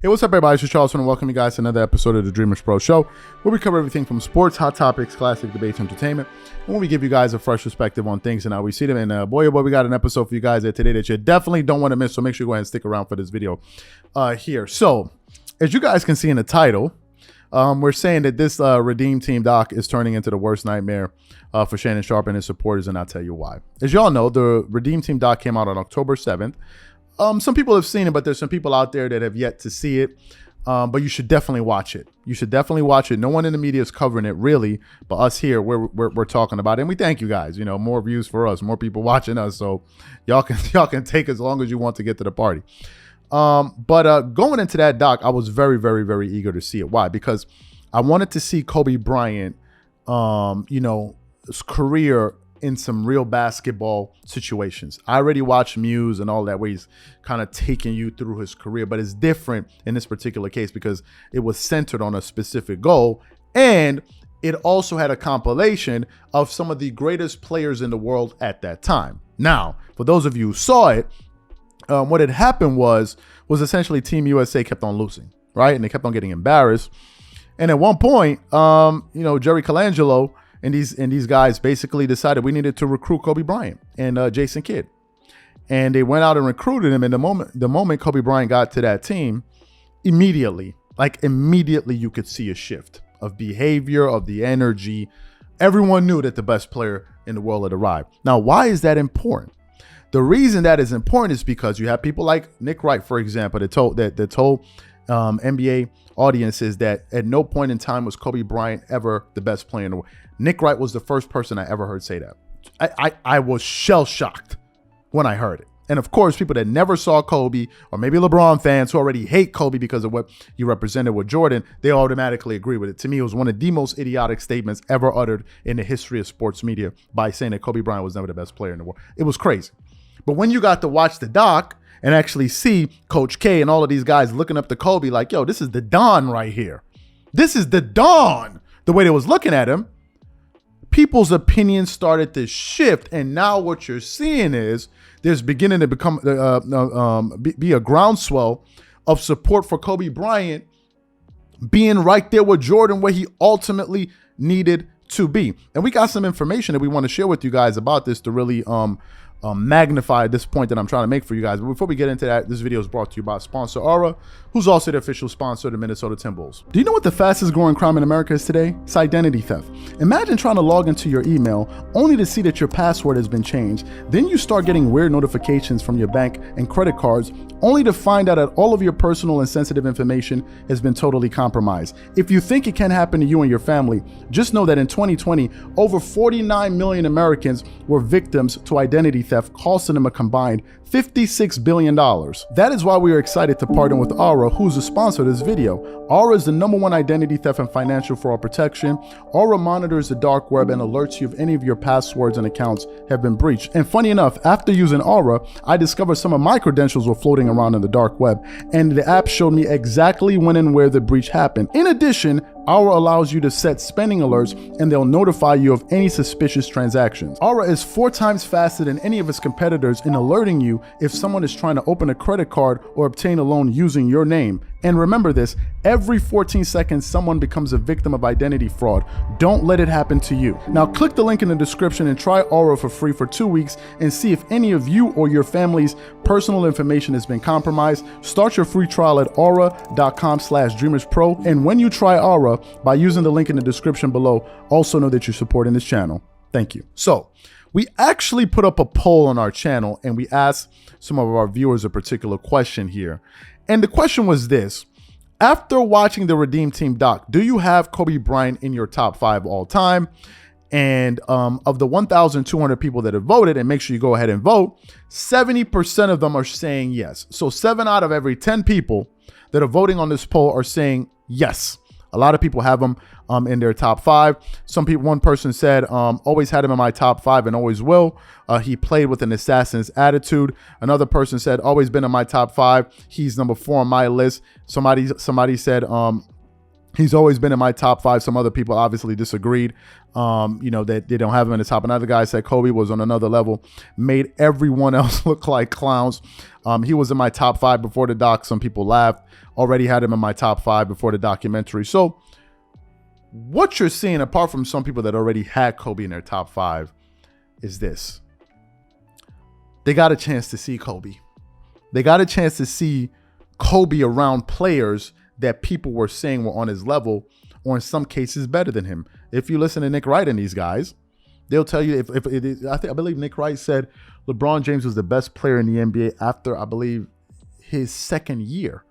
Hey, what's up, everybody? It's Charles, and welcome you guys to another episode of the Dreamerspro Show, where we cover everything from sports, hot topics, classic debates, entertainment, and when we give you guys a fresh perspective on things and how we see them. And boy, oh boy, we got an episode for you guys today that you definitely don't want to miss, so make sure you go ahead and stick around for this video here. So, as you guys can see in the title, we're saying that this Redeem Team doc is turning into the worst nightmare for Shannon Sharpe and his supporters, and I'll tell you why. As y'all know, the Redeem Team doc came out on October 7th. Some people have seen it, but there's some people out there that have yet to see it. But you should definitely watch it. You should definitely watch it. No one in the media is covering it, really, but us here, we're talking about it. And we thank you guys. You know, more views for us, more people watching us. So y'all can take as long as you want to get to the party. But going into that doc, I was very, very, very eager to see it. Why? Because I wanted to see Kobe Bryant, his career in some real basketball situations. I already watched Muse and all that, where he's kind of taking you through his career, but it's different in this particular case because it was centered on a specific goal, and it also had a compilation of some of the greatest players in the world at that time. Now, for those of you who saw it, what had happened was essentially Team USA kept on losing, right? And they kept on getting embarrassed. And at one point, Jerry Colangelo and these guys basically decided we needed to recruit Kobe Bryant and Jason Kidd. And they went out and recruited him. And the moment Kobe Bryant got to that team, immediately you could see a shift of behavior, of the energy. Everyone knew that the best player in the world had arrived. Now, why is that important? The reason that is important is because you have people like Nick Wright, for example, that told NBA audiences that at no point in time was Kobe Bryant ever the best player in the world. Nick Wright was the first person I ever heard say that. I was shell-shocked when I heard it. And of course, people that never saw Kobe, or maybe LeBron fans who already hate Kobe because of what he represented with Jordan, they automatically agree with it. To me, it was one of the most idiotic statements ever uttered in the history of sports media by saying that Kobe Bryant was never the best player in the world. It was crazy. But when you got to watch the doc and actually see Coach K and all of these guys looking up to Kobe like, yo, this is the Don right here. This is the Don. The way they was looking at him, people's opinions started to shift. And now what you're seeing is there's beginning to become be a groundswell of support for Kobe Bryant being right there with Jordan where he ultimately needed to be. And we got some information that we want to share with you guys about this to really magnify this point that I'm trying to make for you guys. But before we get into that, this video is brought to you by sponsor Aura, who's also the official sponsor of the Minnesota Timberwolves. Do you know what the fastest growing crime in America is today? It's identity theft. Imagine trying to log into your email only to see that your password has been changed. Then you start getting weird notifications from your bank and credit cards only to find out that all of your personal and sensitive information has been totally compromised. If you think it can happen to you and your family, just know that in 2020, over 49 million Americans were victims to identity theft, costing them a combined $56 billion. That is why we are excited to partner with Aura, who's a sponsor of this video. Aura is the #1 identity theft and financial fraud protection. Aura monitors the dark web and alerts you if any of your passwords and accounts have been breached. And funny enough, after using Aura, I discovered some of my credentials were floating around in the dark web, and the app showed me exactly when and where the breach happened. In addition, Aura allows you to set spending alerts, and they'll notify you of any suspicious transactions. Aura is 4 times faster than any of its competitors in alerting you if someone is trying to open a credit card or obtain a loan using your name. And remember this, every 14 seconds, someone becomes a victim of identity fraud. Don't let it happen to you. Now click the link in the description and try Aura for free for 2 weeks and see if any of you or your family's personal information has been compromised. Start your free trial at aura.com/dreamerspro. And when you try Aura by using the link in the description below, also know that you're supporting this channel. Thank you. So we actually put up a poll on our channel and we asked some of our viewers a particular question here. And the question was this: after watching the Redeem Team doc, do you have Kobe Bryant in your top 5 all time? And of the 1,200 people that have voted, and make sure you go ahead and vote, 70% of them are saying yes. So 7 out of every 10 people that are voting on this poll are saying yes. A lot of people have him in their top 5. One person said, always had him in my top 5 and always will. He played with an assassin's attitude. Another person said, always been in my top 5. He's number 4 on my list. Somebody said, He's always been in my top 5. Some other people obviously disagreed, that they don't have him in the top. Another guy said Kobe was on another level, made everyone else look like clowns. He was in my top 5 before the doc. Some people laughed. Already had him in my top 5 before the documentary. So what you're seeing, apart from some people that already had Kobe in their top 5, is this. They got a chance to see Kobe. They got a chance to see Kobe around players that people were saying were on his level, or in some cases better than him. If you listen to Nick Wright and these guys, they'll tell you, if it is, I believe Nick Wright said LeBron James was the best player in the NBA after, I believe, his second year.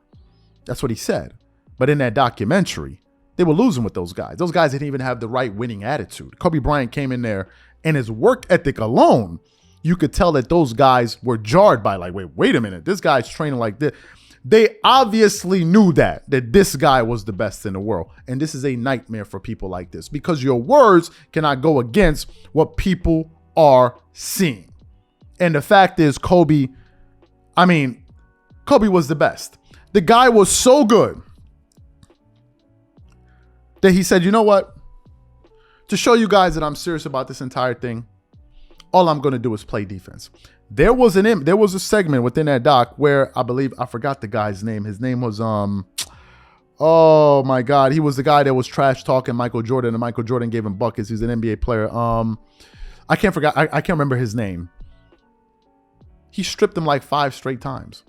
That's what he said. But in that documentary, they were losing with those guys. Those guys didn't even have the right winning attitude. Kobe Bryant came in there, and his work ethic alone, you could tell that those guys were jarred by, like, wait a minute, this guy's training like this. They obviously knew that this guy was the best in the world. And this is a nightmare for people like this, because your words cannot go against what people are seeing. And the fact is, Kobe was the best. The guy was so good that he said, you know what? To show you guys that I'm serious about this entire thing, all I'm going to do is play defense. There was a segment within that doc where I forgot the guy's name. His name was, oh my God. He was the guy that was trash talking Michael Jordan, and Michael Jordan gave him buckets. He's an NBA player. I can't remember his name. He stripped him like 5 straight times.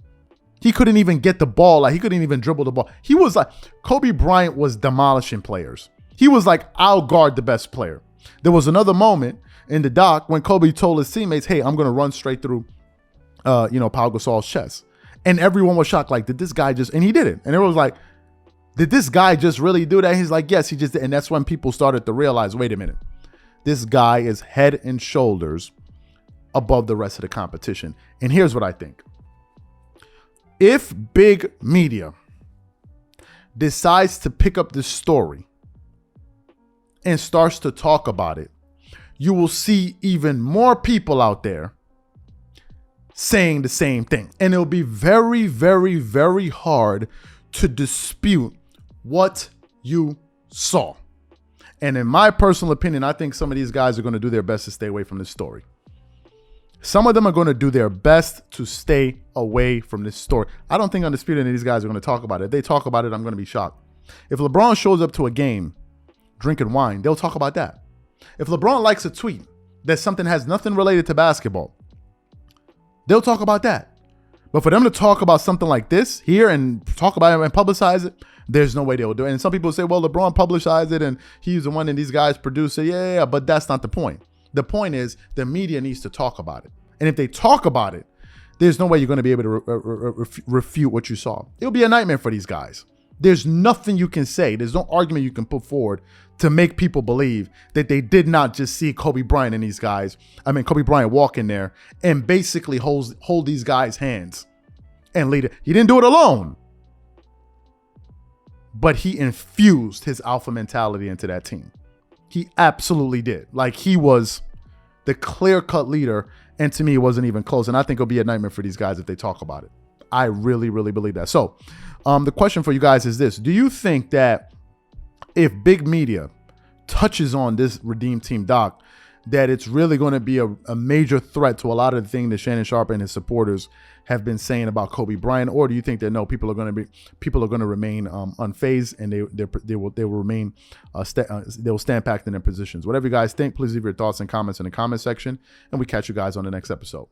He couldn't even get the ball. Like, he couldn't even dribble the ball. He was like, Kobe Bryant was demolishing players. He was like, I'll guard the best player. There was another moment in the doc when Kobe told his teammates, hey, I'm going to run straight through, Pau Gasol's chest. And everyone was shocked. Like, did this guy just, and he did it. And it was like, did this guy just really do that? He's like, yes, he just did. And that's when people started to realize, wait a minute, this guy is head and shoulders above the rest of the competition. And here's what I think. If big media decides to pick up this story and starts to talk about it, you will see even more people out there saying the same thing. And it'll be very, very, very hard to dispute what you saw. And in my personal opinion, I think some of these guys are going to do their best to stay away from this story. Some of them are going to do their best to stay away from this story. I don't think Undisputed and these guys are going to talk about it. If they talk about it, I'm going to be shocked. If LeBron shows up to a game drinking wine, they'll talk about that. If LeBron likes a tweet that something has nothing related to basketball, they'll talk about that. But for them to talk about something like this here and talk about it and publicize it, there's no way they'll do it. And some people say, well, LeBron publicized it and he's the one and these guys produce it. Yeah, but that's not the point. The point is the media needs to talk about it. And if they talk about it, there's no way you're going to be able to refute what you saw. It'll be a nightmare for these guys. There's nothing you can say. There's no argument you can put forward to make people believe that they did not just see Kobe Bryant and these guys. Kobe Bryant walk in there and basically hold these guys' hands and lead it. He didn't do it alone, but he infused his alpha mentality into that team. He absolutely did. Like, he was the clear-cut leader, and to me, it wasn't even close. And I think it'll be a nightmare for these guys if they talk about it. I really, really believe that. So the question for you guys is this. Do you think that if big media touches on this Redeem Team doc, that it's really going to be a major threat to a lot of the things that Shannon Sharpe and his supporters have been saying about Kobe Bryant? Or do you think that no, people are going to remain unfazed, and they will remain they will stand packed in their positions? Whatever you guys think, please leave your thoughts and comments in the comment section, and we catch you guys on the next episode.